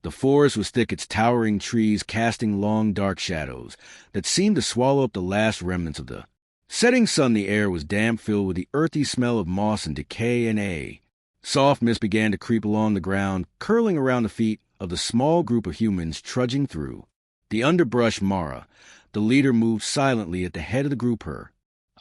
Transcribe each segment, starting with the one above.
The forest was thick, its towering trees casting long, dark shadows that seemed to swallow up the last remnants of the setting sun. The air was damp, filled with the earthy smell of moss and decay, and a soft mist began to creep along the ground, curling around the feet of the small group of humans trudging through the underbrush. Mara, the leader, moved silently at the head of the group, her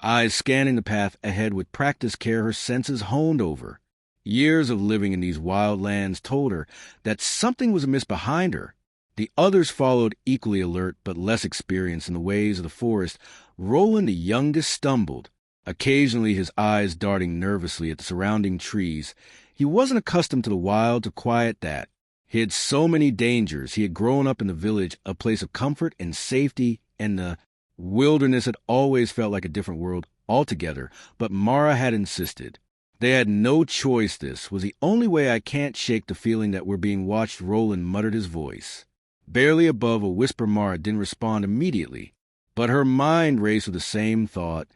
eyes scanning the path ahead with practiced care, her senses honed over years of living in these wild lands told her that something was amiss behind her. The others followed, equally alert but less experienced in the ways of the forest. Roland, the youngest, stumbled, occasionally his eyes darting nervously at the surrounding trees. He wasn't accustomed to the wild to quiet that. He had so many dangers. He had grown up in the village, a place of comfort and safety, and the wilderness had always felt like a different world altogether. But Mara had insisted. They had no choice. This was the only way. I can't shake the feeling that we're being watched, Roland muttered, his voice barely above a whisper. Mara didn't respond immediately, but her mind raced with the same thought.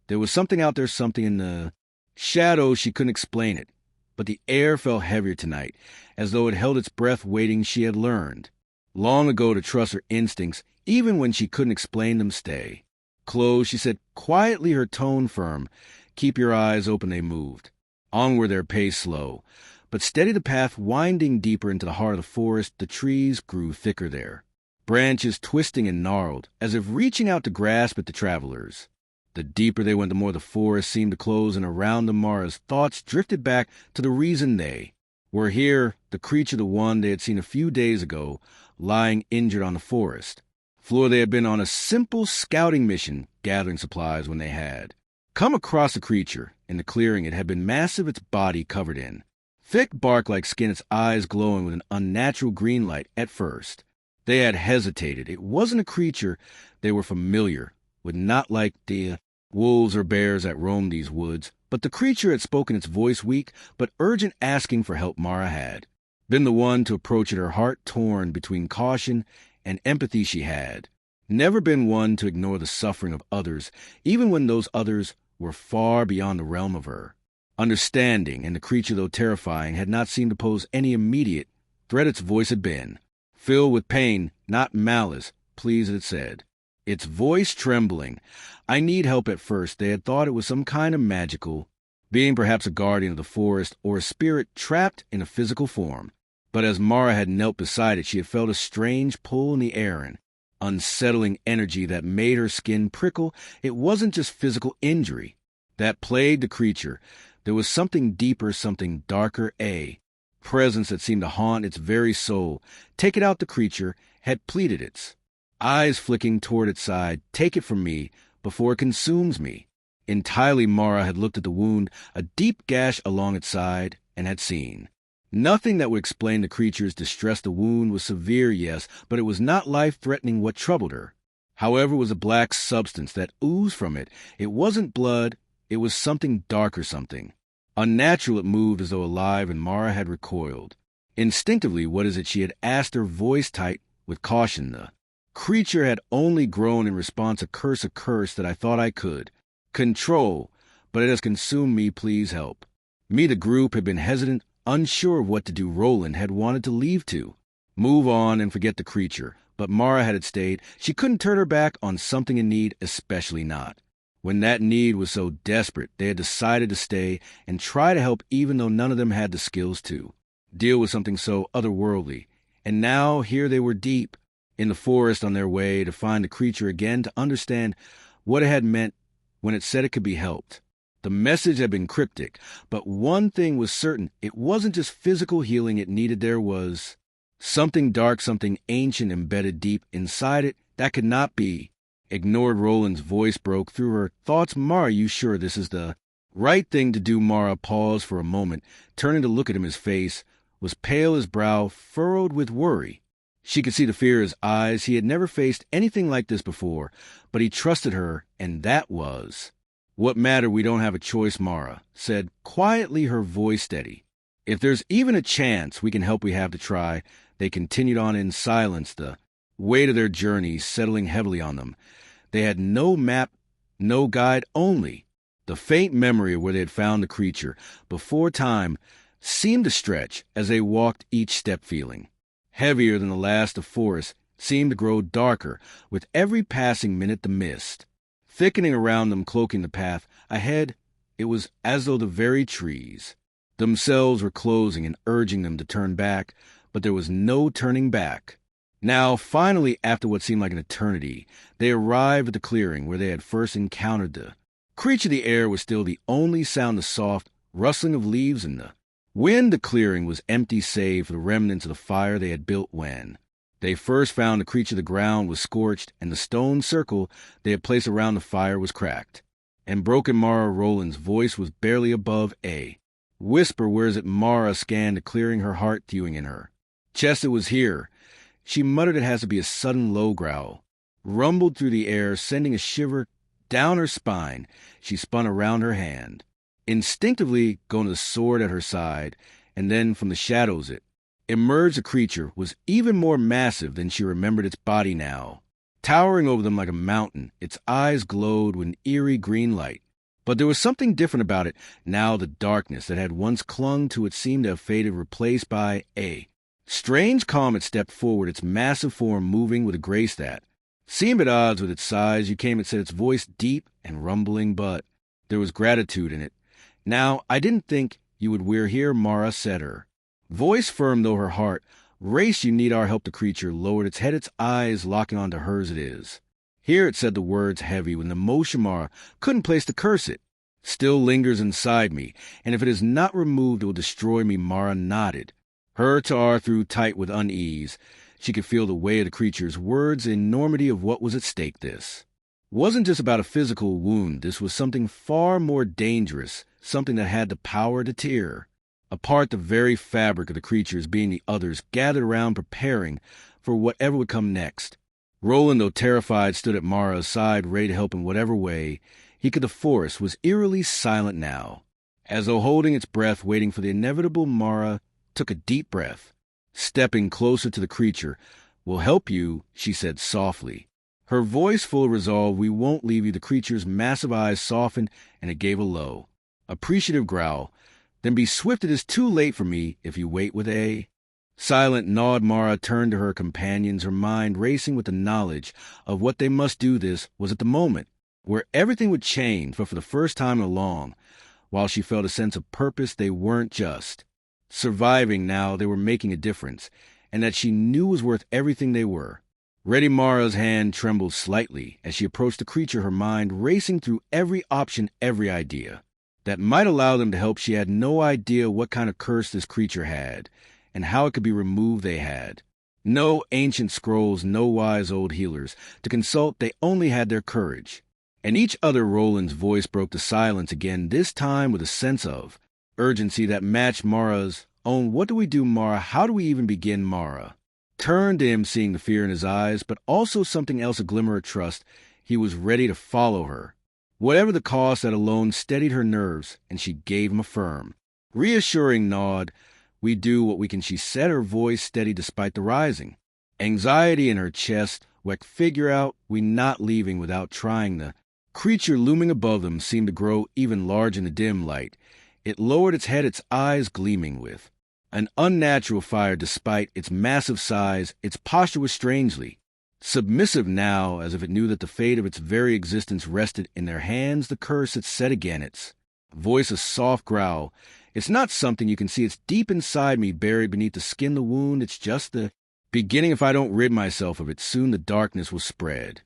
There was something out there, something in the shadows. She couldn't explain it, but the air felt heavier tonight, as though it held its breath, waiting. She had learned long ago to trust her instincts, even when she couldn't explain them. Stay close, she said quietly, her tone firm. Keep your eyes open. They moved onward, their pace slow but steady, the path winding deeper into the heart of the forest. The trees grew thicker there, branches twisting and gnarled, as if reaching out to grasp at the travelers. The deeper they went, the more the forest seemed to close in around them. Mara's thoughts drifted back to the reason they were here, the creature, the one they had seen a few days ago, lying injured on the forest floor. They had been on a simple scouting mission, gathering supplies, when they had come across the creature in the clearing. It had been massive, its body covered in thick bark-like skin, its eyes glowing with an unnatural green light. At first, they had hesitated. It wasn't a creature they were familiar with, not like the wolves or bears that roamed these woods, but the creature had spoken, its voice weak but urgent, asking for help. Mara had been the one to approach it, her heart torn between caution and empathy. She had never been one to ignore the suffering of others, even when those others were far beyond the realm of her understanding, and the creature, though terrifying, had not seemed to pose any immediate threat. Its voice had been filled with pain, not malice. Please, it said, its voice trembling. I need help. At first, they had thought it was some kind of magical being, perhaps a guardian of the forest or a spirit trapped in a physical form. But as Mara had knelt beside it, she had felt a strange pull in the air, an unsettling energy that made her skin prickle. It wasn't just physical injury that plagued the creature. There was something deeper, something darker, a presence that seemed to haunt its very soul. Take it out, the creature had pleaded, its eyes flicking toward its side. Take it from me before it consumes me entirely. Mara had looked at the wound, a deep gash along its side, and had seen nothing that would explain the creature's distress. The wound was severe, yes, but it was not life-threatening. What troubled her, however, was a black substance that oozed from it. It wasn't blood. It was something darker, something unnatural. It moved as though alive, and Mara had recoiled instinctively. What is it? She had asked, her voice tight with caution. The creature had only groaned in response. A curse that I thought I could control, but it has consumed me. Please help me. The group had been hesitant, unsure of what to do. Roland had wanted to leave, to move on and forget the creature, but Mara had stayed. She couldn't turn her back on something in need, especially not when that need was so desperate. They had decided to stay and try to help, even though none of them had the skills to deal with something so otherworldly. And now here they were, deep in the forest, on their way to find the creature again, to understand what it had meant when it said it could be helped. The message had been cryptic, but one thing was certain. It wasn't just physical healing it needed. There was something dark, something ancient embedded deep inside it that could not be ignored. Roland's voice broke through her thoughts. Mara, you sure this is the right thing to do? Mara paused for a moment, turning to look at him. His face was pale, his brow furrowed with worry. She could see the fear in his eyes. He had never faced anything like this before, but he trusted her, and that was what mattered. We don't have a choice, Mara said quietly, her voice steady. If there's even a chance we can help, we have to try. They continued on in silence, the weight of their journey settling heavily on them. They had no map, no guide, only the faint memory of where they had found the creature before. Time seemed to stretch as they walked, each step feeling heavier than the last of forest, seemed to grow darker with every passing minute. The mist thickening around them, cloaking the path ahead. It was as though the very trees themselves were closing and urging them to turn back, but there was no turning back. Now, finally, after what seemed like an eternity, they arrived at the clearing where they had first encountered the creature. The air was still the only sound, the soft rustling of leaves in the wind. The clearing was empty save for the remnants of the fire they had built when they first found the creature. The ground was scorched, and the stone circle they had placed around the fire was cracked and broken. Mara Rowland's voice was barely above a whisper. Where is it? Mara scanned the clearing, her heart thewing in her chest. It was here. She muttered. It has to be. A sudden low growl rumbled through the air, sending a shiver down her spine. She spun around, her hand instinctively going to the sword at her side, and then from the shadows it emerged. A creature was even more massive than she remembered. Its body now towering over them like a mountain. Its eyes glowed with an eerie green light. But there was something different about it now. The darkness that had once clung to it seemed to have faded, replaced by a strange calm. It stepped forward, its massive form moving with a grace that seemed at odds with its size. You came, it said, its voice deep and rumbling, but there was gratitude in it. Now, I didn't think you would. We're here, Mara said, her voice firm though her heart raced. You need our help. The creature lowered its head, its eyes locking onto hers. It is here, it said, the words heavy with an emotion Mara couldn't place to curse. It still lingers inside me, and if it is not removed, it will destroy me. Mara nodded, her tar through tight with unease. She could feel the weight of the creature's words, the enormity of what was at stake. This wasn't just about a physical wound. This was something far more dangerous, something that had the power to tear apart the very fabric of the creatures. Being the others gathered around, preparing for whatever would come next. Roland, though terrified, stood at Mara's side, ready to help in whatever way he could. The forest was eerily silent now, as though holding its breath, waiting for the inevitable. Mara took a deep breath, stepping closer to the creature. We'll help you, she said softly, her voice full of resolve. We won't leave you. The creature's massive eyes softened, and it gave a low, appreciative growl. Then be swift. It is too late for me if you wait. With a silent nod, Mara turned to her companions, her mind racing with the knowledge of what they must do. This was at the moment where everything would change, but for the first time in a long while she felt a sense of purpose. They weren't just surviving now, they were making a difference, and that she knew was worth everything they were. Ready, Mara's hand trembled slightly as she approached the creature, her mind racing through every option, every idea that might allow them to help. She had no idea what kind of curse this creature had, and how it could be removed. They had no ancient scrolls, no wise old healers to consult. They only had their courage. And each other. Roland's voice broke the silence again, this time with a sense of urgency that matched Mara's own. What do we do, Mara? How do we even begin? Mara turned to him, seeing the fear in his eyes, but also something else, a glimmer of trust. He was ready to follow her, whatever the cost. That alone steadied her nerves, and she gave him a firm, reassuring nod. We do what we can, she said, her voice steady despite the rising anxiety in her chest. Weck figure out we not leaving without trying. The creature looming above them seemed to grow even large in the dim light. It lowered its head, its eyes gleaming with an unnatural fire. Despite its massive size, its posture was strangely submissive now, as if it knew that the fate of its very existence rested in their hands. The curse, it said again, its voice a soft growl. It's not something you can see. It's deep inside me, buried beneath the skin. The wound, it's just the beginning. If I don't rid myself of it, soon the darkness will spread,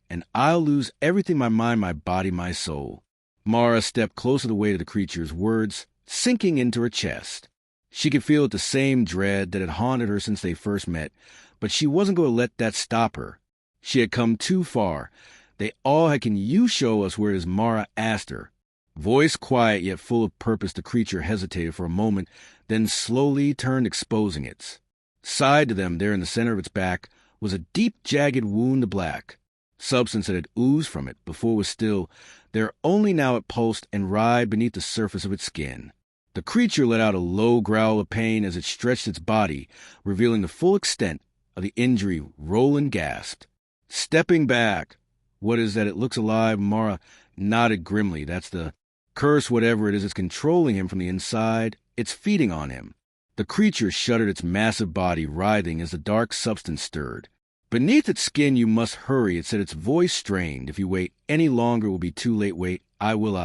and I'll lose everything, my mind, my body, my soul. Mara stepped closer, the weight of the creature's words sinking into her chest. She could feel it, the same dread that had haunted her since they first met, but she wasn't going to let that stop her. She had come too far. They all had. Can you show us where it is? Mara asked her, voice quiet yet full of purpose. The creature hesitated for a moment, then slowly turned, exposing its side to them. There in the center of its back was a deep, jagged wound. The black substance that had oozed from it before was still there, only now it pulsed and writhed beneath the surface of its skin. The creature let out a low growl of pain as it stretched its body, revealing the full extent of the injury. Roland gasped, stepping back. What is that? It looks alive. Mara nodded grimly. That's the curse, whatever it is. It's controlling him from the inside. It's feeding on him. The creature shuddered, its massive body writhing as the dark substance stirred. Beneath its skin you must hurry, it said, its voice strained. If you wait any longer, it will be too late. Wait, I will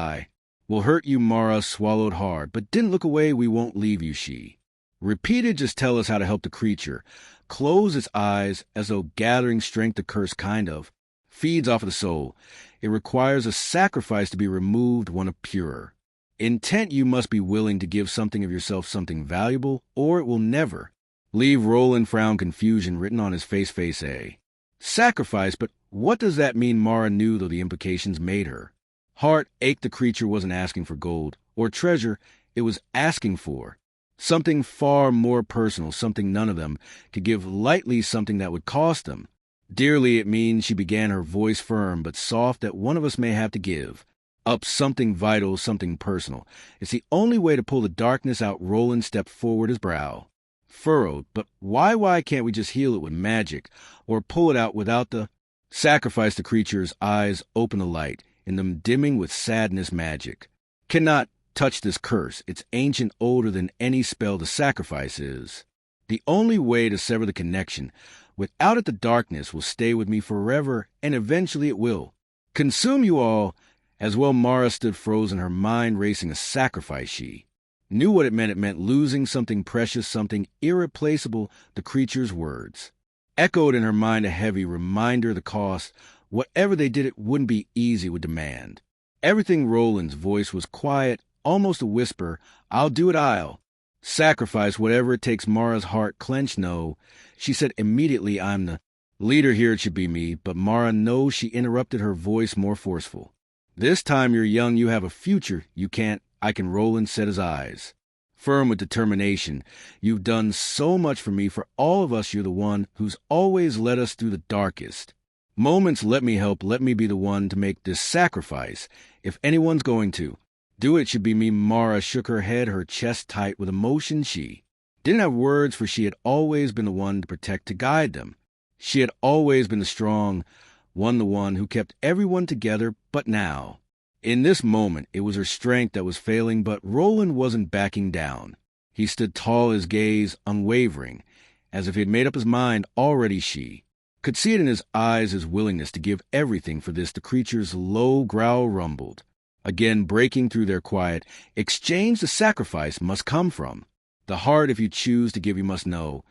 hurt you. Mara swallowed hard, but didn't look away. We won't leave you, she repeated. Just tell us how to help. The creature closed its eyes as though gathering strength. The curse kind of feeds off of the soul. It requires a sacrifice to be removed, one of purer intent. You must be willing to give something of yourself, something valuable, or it will never leave. Roland frowned, confusion written on his face. A sacrifice, but what does that mean? Mara knew, though the implications made her heart ache. The creature wasn't asking for gold or treasure. It was asking for something far more personal, something none of them could give lightly, something that would cost them dearly. It means, she began, her voice firm but soft, that one of us may have to give up something vital, something personal. It's the only way to pull the darkness out. Roland stepped forward, his brow furrowed. But why can't we just heal it with magic, or pull it out without the sacrifice? The creature's eyes opened to light, in them dimming with sadness. Magic cannot touch this curse. It's ancient, older than any spell. The sacrifice is the only way to sever the connection. Without it, the darkness will stay with me forever, and eventually it will consume you all as well. Mara stood frozen, her mind racing. A sacrifice, she knew what it meant. It meant losing something precious, something irreplaceable. The creature's words echoed in her mind, a heavy reminder. The cost, whatever they did, it wouldn't be easy, would demand everything. Roland's voice was quiet, almost a whisper. I'll do it. I'll sacrifice whatever it takes. Mara's heart clenched. No, she said immediately, I'm the leader here. It should be me. But Mara, no, she interrupted, her voice more forceful. This time you're young, you have a future. You can't. I can. Roland set his eyes firm with determination. You've done so much for me, for all of us. You're the one who's always led us through the darkest moments. Let me help. Let me be the one to make this sacrifice. If anyone's going to do it, should be me. Mara shook her head, her chest tight with emotion. She didn't have words, for she had always been the one to protect, to guide them. She had always been the strong one, the one who kept everyone together. But now, in this moment, it was her strength that was failing. But Roland wasn't backing down. He stood tall, his gaze unwavering, as if he had made up his mind already. She could see it in his eyes, his willingness to give everything for this. The creature's low growl rumbled, again breaking through their quiet. Exchange. The sacrifice must come from the heart. If you choose to give, you must know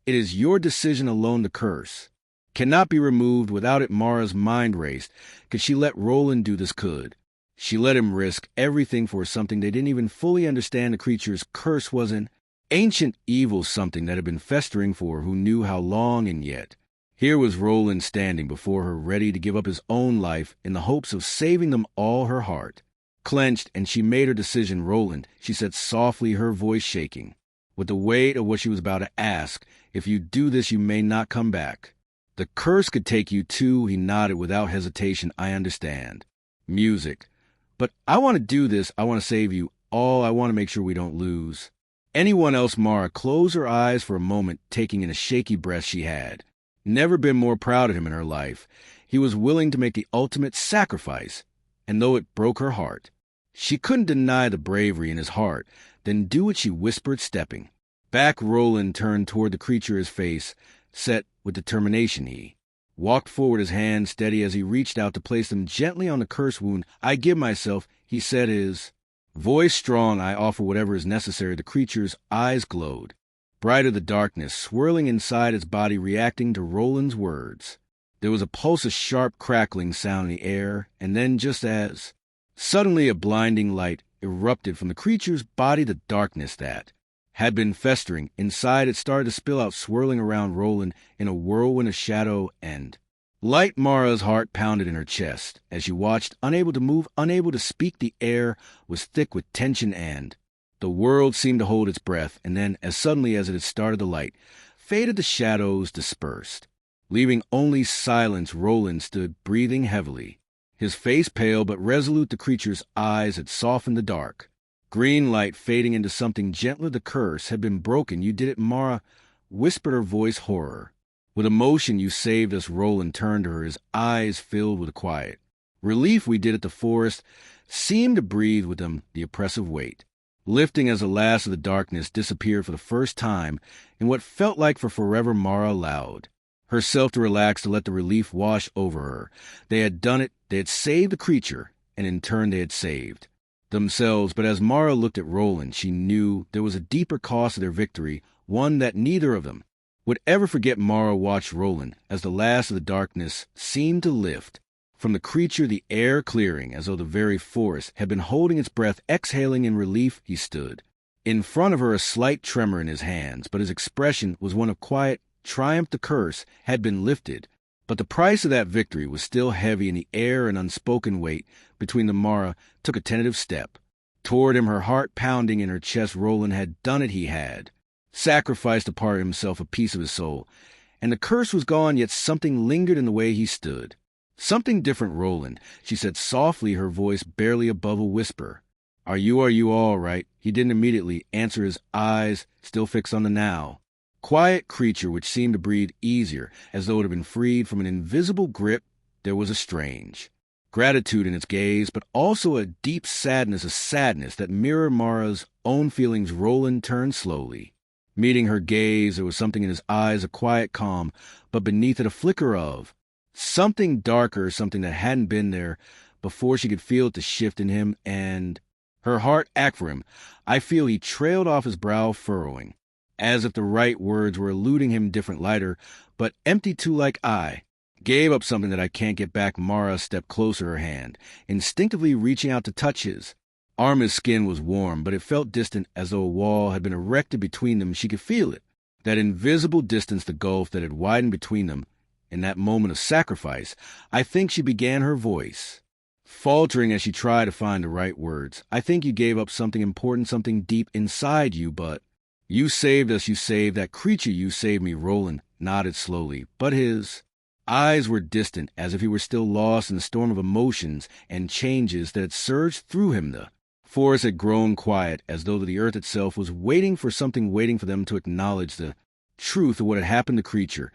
it is your decision alone. The curse cannot be removed without it. Mara's mind raced. Could she let Roland do this? Could she let him risk everything for something they didn't even fully understand? The creature's curse was an ancient evil, something that had been festering for who knew how long, and yet here was Roland standing before her, ready to give up his own life in the hopes of saving them all. Her heart clenched, and she made her decision. Roland, she said softly, her voice shaking with the weight of what she was about to ask, if you do this, you may not come back. The curse could take you too. He nodded without hesitation. I understand. Music. But I want to do this. I want to save you all. I want to make sure we don't lose anyone else. Mara closed her eyes for a moment, taking in a shaky breath. She had never been more proud of him in her life. He was willing to make the ultimate sacrifice, and though it broke her heart, she couldn't deny the bravery in his heart. Then do it, she whispered, stepping back. Roland turned toward the creature, his face set with determination. He walked forward, his hand steady as he reached out to place them gently on the cursed wound. I give myself, he said, his voice strong. I offer whatever is necessary. The creature's eyes glowed brighter, the darkness swirling inside its body, reacting to Roland's words. There was a pulse, a sharp crackling sound in the air, and then, just as suddenly, a blinding light erupted from the creature's body. The darkness that had been festering inside it started to spill out, swirling around Roland in a whirlwind of shadow and light. Mara's heart pounded in her chest as she watched, unable to move, unable to speak. The air was thick with tension, and the world seemed to hold its breath. And then, as suddenly as it had started, the light faded, the shadows dispersed, leaving only silence. Roland stood breathing heavily, his face pale but resolute. The creature's eyes had softened, the dark green light fading into something gentler. The curse had been broken. You did it, Mara whispered, her voice horror. With emotion, you saved us. Roland turned to her, his eyes filled with quiet relief. We did it. The forest seemed to breathe with them, the oppressive weight lifting as the last of the darkness disappeared for the first time in what felt like for forever. Mara allowed herself to relax, to let the relief wash over her. They had done it. They had saved the creature, and in turn they had saved themselves. But as Mara looked at Roland, she knew there was a deeper cost to their victory, one that neither of them would ever forget. Mara watched Roland as the last of the darkness seemed to lift from the creature, the air clearing as though the very forest had been holding its breath, exhaling in relief. He stood in front of her, a slight tremor in his hands, but his expression was one of quiet triumph. The curse had been lifted, but the price of that victory was still heavy in the air. An unspoken weight between them. Mara took a tentative step toward him, her heart pounding in her chest. Roland had done it. He had sacrificed a part of himself, a piece of his soul, and the curse was gone, yet something lingered in the way he stood. Something different, Roland, she said softly, her voice barely above a whisper. Are you all right? He didn't immediately answer, his eyes still fixed on the now quiet creature, which seemed to breathe easier, as though it had been freed from an invisible grip. There was a strange gratitude in its gaze, but also a deep sadness, a sadness that mirrored Mara's own feelings. Roland turned slowly, meeting her gaze. There was something in his eyes, a quiet calm, but beneath it a flicker of something darker, something that hadn't been there before. She could feel it, the shift in him, and her heart ached for him. I feel, he trailed off, his brow furrowing, as if the right words were eluding him. Different, lighter, but empty too, like I gave up something that I can't get back. Mara stepped closer, her hand instinctively reaching out to touch his arm. His skin was warm, but it felt distant, as though a wall had been erected between them. She could feel it, that invisible distance, the gulf that had widened between them in that moment of sacrifice. I think, she began, her voice faltering as she tried to find the right words. I think you gave up something important, something deep inside you, but you saved us. You saved that creature. You saved me. Roland nodded slowly, but his eyes were distant, as if he were still lost in the storm of emotions and changes that had surged through him. The forest had grown quiet, as though the earth itself was waiting for something, waiting for them to acknowledge the truth of what had happened. The creature,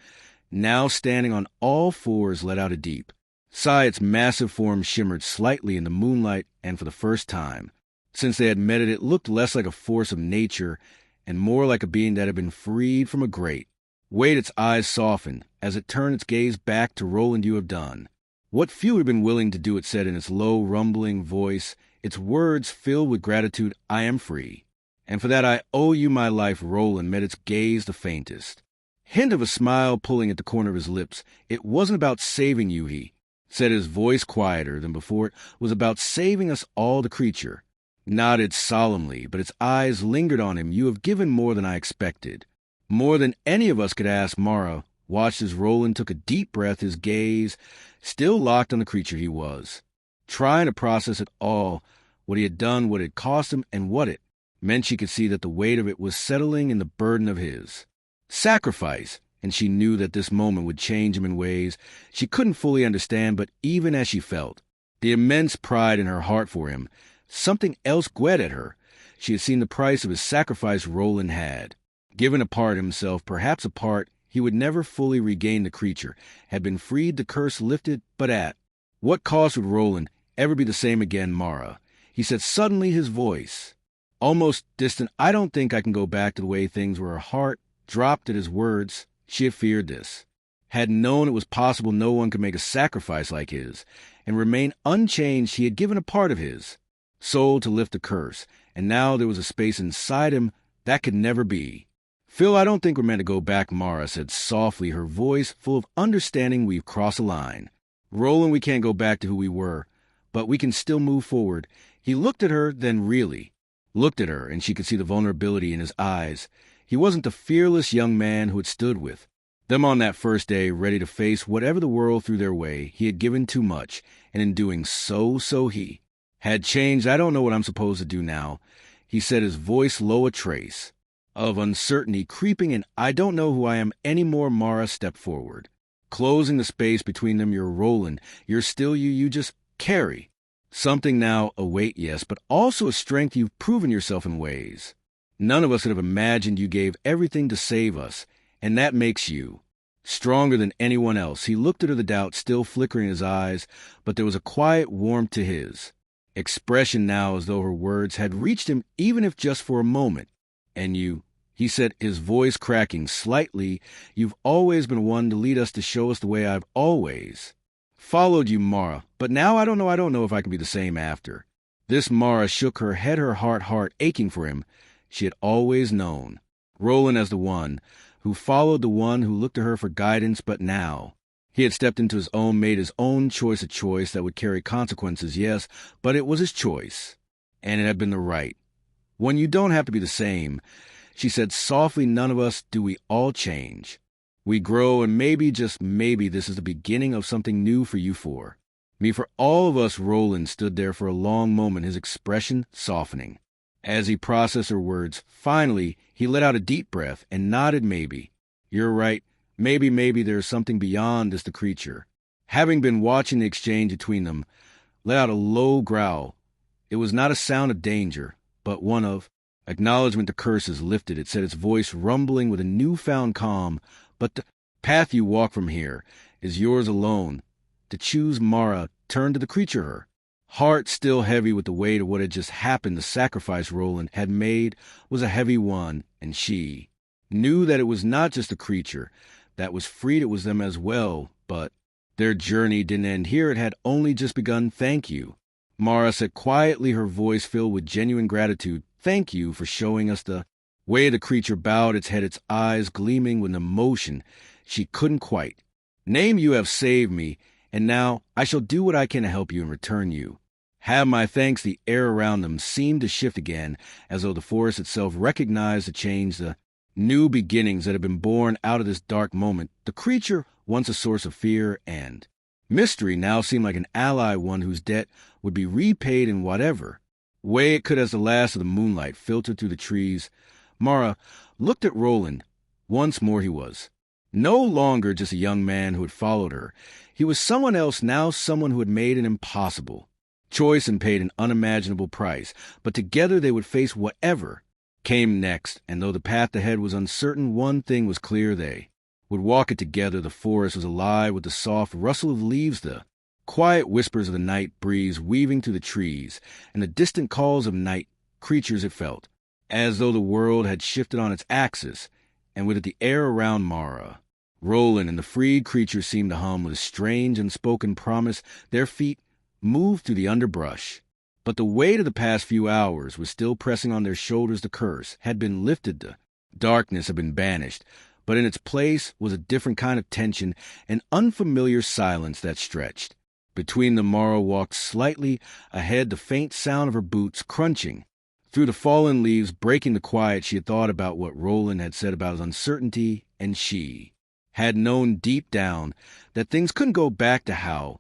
now standing on all fours, let out a deep sigh. Its massive form shimmered slightly in the moonlight, and for the first time since they had met it looked less like a force of nature and more like a being that had been freed from a great weight. Its eyes softened as it turned its gaze back to Roland. You have done what few had been willing to do, it said in its low, rumbling voice, its words filled with gratitude. I am free, and for that I owe you my life. Roland met its gaze, the faintest hint of a smile pulling at the corner of his lips. It wasn't about saving you, he said, his voice quieter than before. It was about saving us all. The creature nodded solemnly, but its eyes lingered on him. You have given more than I expected, more than any of us could ask. Mara watched as Roland took a deep breath, his gaze still locked on the creature. He was trying to process it all, what he had done, what it cost him, and what it meant. She could see that the weight of it was settling in the burden of his sacrifice, and she knew that this moment would change him in ways she couldn't fully understand. But even as she felt the immense pride in her heart for him, something else gwed at her. She had seen the price of his sacrifice. Roland had given a part of himself, perhaps a part he would never fully regain. The creature had been freed, the curse lifted, but at what cost would Roland ever be the same again? Mara, he said suddenly, his voice almost distant, I don't think I can go back to the way things were. Her heart dropped at his words. She had feared this, had known it was possible no one could make a sacrifice like his and remain unchanged. He had given a part of his soul to lift the curse, and now there was a space inside him that could never be. Phil, I don't think we're meant to go back, Mara said softly, her voice full of understanding. We've crossed a line. Roland, we can't go back to who we were, but we can still move forward. He looked at her, then really looked at her, and she could see the vulnerability in his eyes. He wasn't the fearless young man who had stood with them on that first day, ready to face whatever the world threw their way. He had given too much, and in doing so he had changed. I don't know what I'm supposed to do now, he said, his voice low, a trace of uncertainty creeping in. I don't know who I am anymore. Mara stepped forward, closing the space between them. You're Roland. You're still you. You just carry something now, a weight, yes, but also a strength. You've proven yourself in ways none of us could have imagined. You gave everything to save us, and that makes you stronger than anyone else. He looked at her, the doubt still flickering in his eyes, but there was a quiet warmth to his expression now as though her words had reached him even if just for a moment. "And you," he said, his voice cracking slightly, "you've always been one to lead us, to show us the way. I've always followed you, Mara, but now I don't know if I can be the same after." This Mara shook her head, her heart aching for him. She had always known Roland as the one who followed, the one who looked to her for guidance, but now he had stepped into his own, made his own choice, a choice that would carry consequences, yes, but it was his choice, and it had been the right one. "You don't have to be the same," she said softly. "None of us do. We all change. We grow, and maybe, just maybe, this is the beginning of something new for you four. Me, for all of us." Roland stood there for a long moment, his expression softening. As he processed her words, finally, he let out a deep breath and nodded. "Maybe. You're right. Maybe there's something beyond this." The creature, having been watching the exchange between them, let out a low growl. It was not a sound of danger, but one of acknowledgement. The curses lifted, it said, its voice rumbling with a newfound calm. "But the path you walk from here is yours alone to choose." Mara turned to the creature, her heart still heavy with the weight of what had just happened. The sacrifice Roland had made was a heavy one, and she knew that it was not just the creature that was freed, it was them as well. But their journey didn't end here. It had only just begun. "Thank you," Mara said quietly, her voice filled with genuine gratitude. "Thank you for showing us the way." The creature bowed its head, its eyes gleaming with an emotion she couldn't quite name. "You have saved me, and now I shall do what I can to help you and return you have my thanks." The air around them seemed to shift again, as though the forest itself recognized the change, the new beginnings that had been born out of this dark moment. The creature, once a source of fear and mystery, now seemed like an ally, one whose debt would be repaid in whatever way it could. As the last of the moonlight filtered through the trees, Mara looked at Roland once more. He was no longer just a young man who had followed her. He was someone else now, someone who had made an impossible choice and paid an unimaginable price. But together they would face whatever came next, and though the path ahead was uncertain, one thing was clear: they would walk it together. The forest was alive with the soft rustle of leaves, the quiet whispers of the night breeze weaving through the trees, and the distant calls of night creatures. It felt as though the world had shifted on its axis, and with it the air around Mara, Roland, and the freed creature seemed to hum with a strange unspoken promise. Their feet moved through the underbrush, but the weight of the past few hours was still pressing on their shoulders. The curse had been lifted, the darkness had been banished, but in its place was a different kind of tension, an unfamiliar silence that stretched between them. Mara walked slightly ahead, the faint sound of her boots crunching through the fallen leaves breaking the quiet. She had thought about what Roland had said about his uncertainty, and she had known deep down that things couldn't go back to how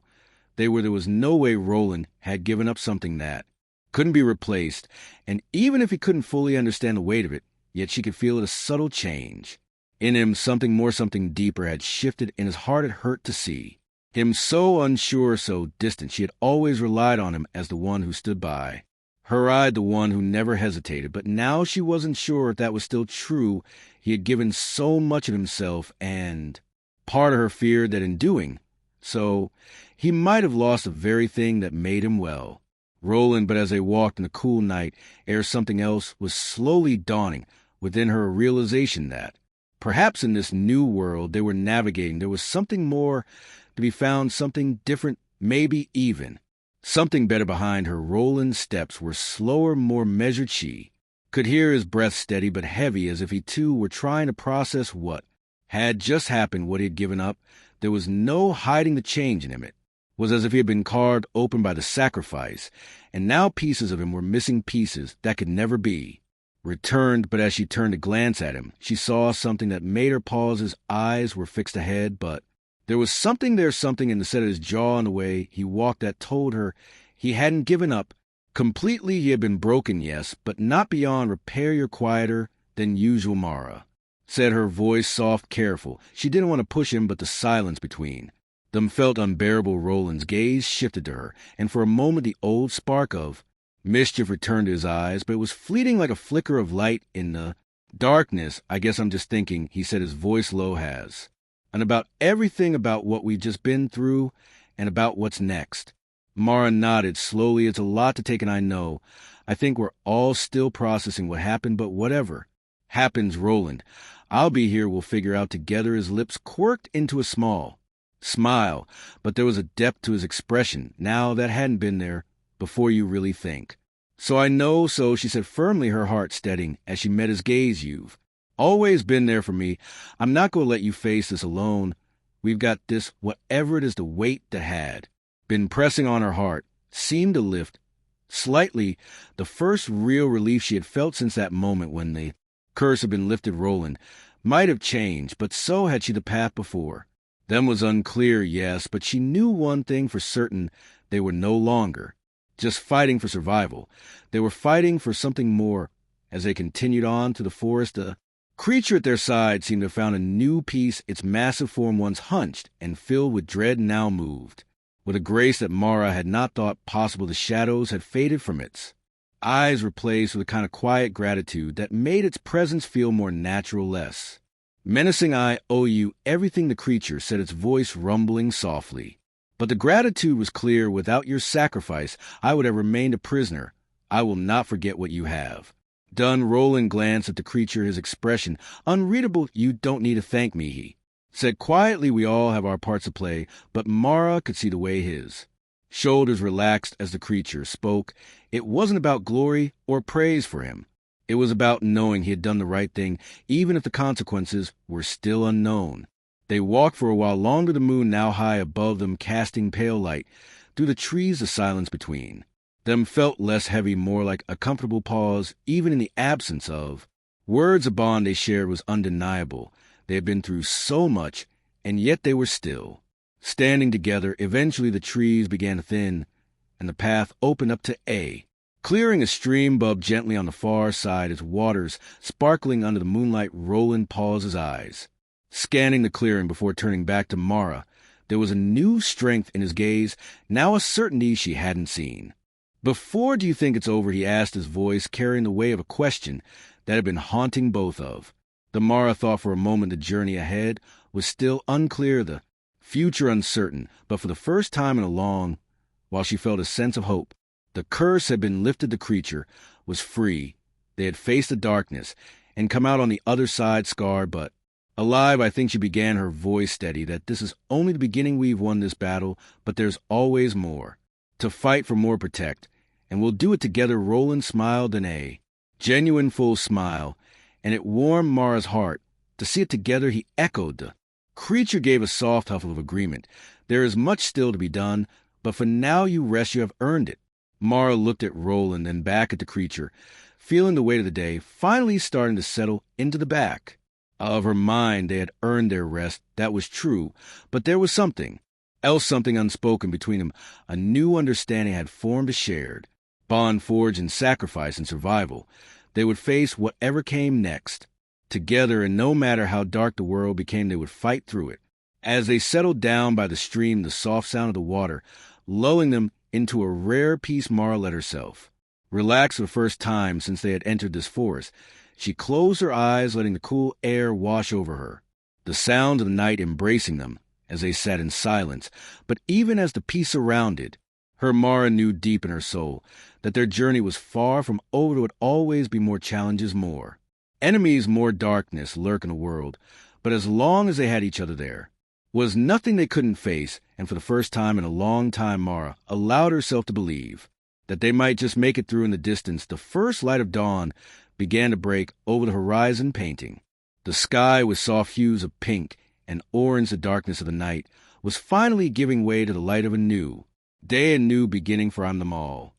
they were. There was no way. Roland had given up something that couldn't be replaced, and even if he couldn't fully understand the weight of it, yet she could feel it, a subtle change in him. Something more, something deeper had shifted in his heart. It hurt to see him so unsure, so distant. She had always relied on him as the one who stood by her side, the one who never hesitated. But now she wasn't sure if that was still true. He had given so much of himself, and part of her feared that in doing so, he might have lost the very thing that made him well. Roland, but as they walked in the cool night air, something else was slowly dawning within her, a realization that perhaps in this new world they were navigating, there was something more to be found, something different, maybe even something better. Behind her, Roland's steps were slower, more measured. She could hear his breath steady but heavy, as if he too were trying to process what had just happened, what he had given up. There was no hiding the change in him. It was as if he had been carved open by the sacrifice, and now pieces of him were missing, pieces that could never be returned. But as she turned to glance at him, she saw something that made her pause. His eyes were fixed ahead, but there was something there, something in the set of his jaw and the way he walked that told her he hadn't given up completely. He had been broken, yes, but not beyond repair. "You're quieter than usual," Mara said, her voice soft, careful. She didn't want to push him, but the silence between them felt unbearable. Roland's gaze shifted to her, and for a moment the old spark of mischief returned to his eyes, but it was fleeting, like a flicker of light in the darkness. "I guess I'm just thinking," he said, his voice low, "and about everything, about what we've just been through, and about what's next." Mara nodded slowly. It's a lot to take, and I know. I think we're all still processing what happened, but whatever happens, Roland, I'll be here. We'll figure out together. His lips quirked into a small smile, but there was a depth to his expression now that hadn't been there before. You really think? So I know so, she said firmly, her heart steadying as she met his gaze. You've always been there for me. I'm not going to let you face this alone. We've got this, whatever it is, the weight that had been pressing on her heart seemed to lift slightly, the first real relief she had felt since that moment when the curse had been lifted. Roland might have changed, but so had she. The path before them was unclear, yes, but she knew one thing for certain: they were no longer just fighting for survival. They were fighting for something more. As they continued on to the forest, the creature at their side seemed to have found a new peace. Its massive form, once hunched and filled with dread, now moved with a grace that Mara had not thought possible. The shadows had faded from its eyes, replaced with a kind of quiet gratitude that made its presence feel more natural, less menacing. I owe you everything, the creature said, its voice rumbling softly. But the gratitude was clear. Without your sacrifice, I would have remained a prisoner. I will not forget what you have done. Roland glanced at the creature, his expression unreadable. You don't need to thank me, he said quietly. We all have our parts to play. But Mara could see the way his shoulders relaxed as the creature spoke. It wasn't about glory or praise for him. It was about knowing he had done the right thing, even if the consequences were still unknown. They walked for a while longer, the moon now high above them, casting pale light through the trees. The silence between them felt less heavy, more like a comfortable pause. Even in the absence of words, a bond they shared was undeniable. They had been through so much, and yet they were still standing together. Eventually the trees began to thin, and the path opened up to a clearing. A stream bobbed gently on the far side, its waters sparkling under the moonlight. Roland paused, his eyes scanning the clearing before turning back to Mara. There was a new strength in his gaze, now a certainty she hadn't seen before. Do you think it's over, he asked, his voice carrying the weight of a question that had been haunting both of the Mara thought for a moment. The journey ahead was still unclear, the future uncertain, but for the first time in a long while she felt a sense of hope. The curse had been lifted. The creature was free. They had faced the darkness and come out on the other side scarred but alive. I think, she began, her voice steady, that this is only the beginning. We've won this battle, but there's always more to fight for, more protect, and we'll do it together. Roland smiled in a genuine full smile, and it warmed Mara's heart to see it together. He echoed. The creature gave a soft huffle of agreement. There is much still to be done, but for now you rest. You have earned it. Mara looked at Roland, then back at the creature, feeling the weight of the day finally starting to settle into the back of her mind. They had earned their rest, that was true, but there was something else, something unspoken between them. A new understanding had formed, a shared bond forged in sacrifice and survival. They would face whatever came next together, and no matter how dark the world became, they would fight through it. As they settled down by the stream, the soft sound of the water lulling them into a rare peace, Mara let herself relax for the first time since they had entered this forest. She closed her eyes, letting the cool air wash over her, the sound of the night embracing them as they sat in silence. But even as the peace surrounded her, Mara knew deep in her soul that their journey was far from over. There would always be more challenges, more enemies, more darkness lurk in the world. But as long as they had each other, there was nothing they couldn't face. And for the first time in a long time, Mara allowed herself to believe that they might just make it through. In the distance, the first light of dawn began to break over the horizon, painting the sky with soft hues of pink and orange. The darkness of the night was finally giving way to the light of a new day, a new beginning for them all.